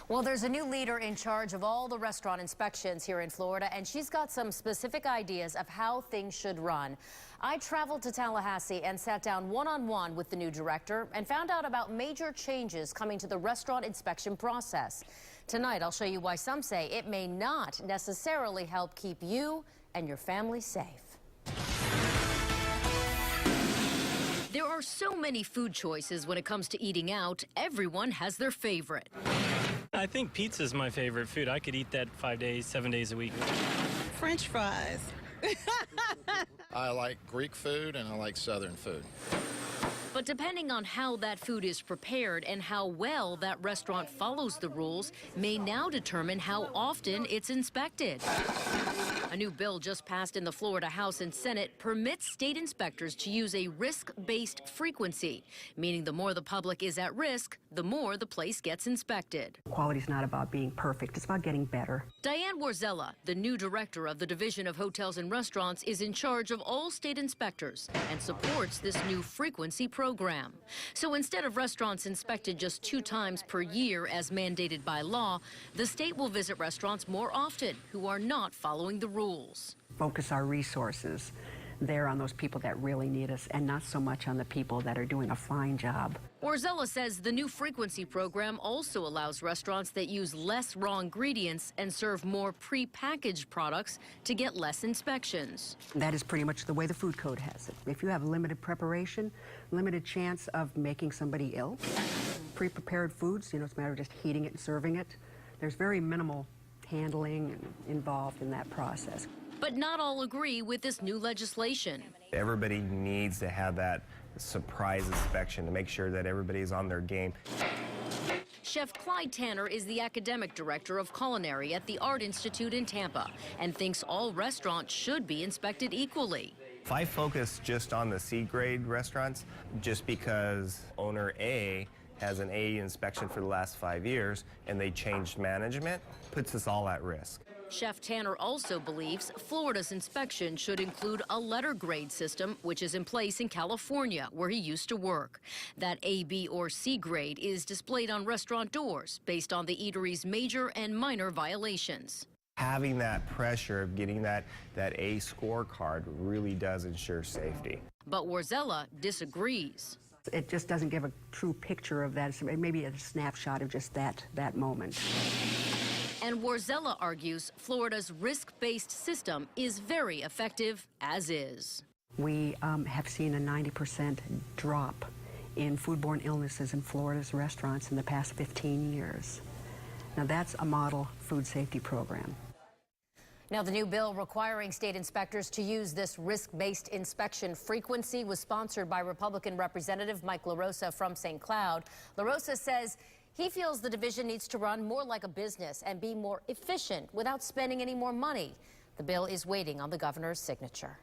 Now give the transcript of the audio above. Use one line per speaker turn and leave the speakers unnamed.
Well, there's a new leader in charge of all the restaurant inspections here in Florida, and she's got some specific ideas of how things should run. I traveled to Tallahassee and sat down one-on-one with the new director and found out about major changes coming to the restaurant inspection process. Tonight, I'll show you why some say it may not necessarily help keep you and your family safe. There are so many food choices when it comes to eating out. Everyone has their favorite.
I think pizza is my favorite food. I could eat that 5 days, 7 days a week.
French fries.
I like Greek food and I like Southern food.
But depending on how that food is prepared and how well that restaurant follows the rules may now determine how often it's inspected. A new bill just passed in the Florida House and Senate permits state inspectors to use a risk-based frequency, meaning the more the public is at risk, the more the place gets inspected.
Quality's not about being perfect, it's about getting better.
Diane Warzella, the new director of the Division of Hotels and Restaurants, is in charge of all state inspectors and supports this new frequency program. So instead of restaurants inspected just 2 times per year as mandated by law, the state will visit restaurants more often who are not following the rules.
Focus our resources there on those people that really need us and not so much on the people that are doing a fine job.
Warzella says the new frequency program also allows restaurants that use less raw ingredients and serve more pre-packaged products to get less inspections.
That is pretty much the way the food code has it. If you have limited preparation, limited chance of making somebody ill, pre-prepared foods, it's a matter of just heating it and serving it. There's very minimal handling involved in that process.
But not all agree with this new legislation.
Everybody needs to have that surprise inspection to make sure that everybody's on their game.
Chef Clyde Tanner is the academic director of culinary at the Art Institute in Tampa and thinks all restaurants should be inspected equally.
If I focus just on the C-grade restaurants, just because owner A has an A inspection for the last 5 years and they changed management, puts us all at risk.
Chef Tanner also believes Florida's inspection should include a letter grade system, which is in place in California, where he used to work. That A, B, or C grade is displayed on restaurant doors based on the eatery's major and minor violations.
Having that pressure of getting that A scorecard really does ensure safety.
But Warzella disagrees.
It just doesn't give a true picture of that. It's maybe a snapshot of just that moment.
And Warzella argues Florida's risk-based system is very effective as is.
We have seen a 90% drop in foodborne illnesses in Florida's restaurants in the past 15 years. Now that's a model food safety program.
Now, the new bill requiring state inspectors to use this risk-based inspection frequency was sponsored by Republican Representative Mike LaRosa from St. Cloud. LaRosa says he feels the division needs to run more like a business and be more efficient without spending any more money. The bill is waiting on the governor's signature.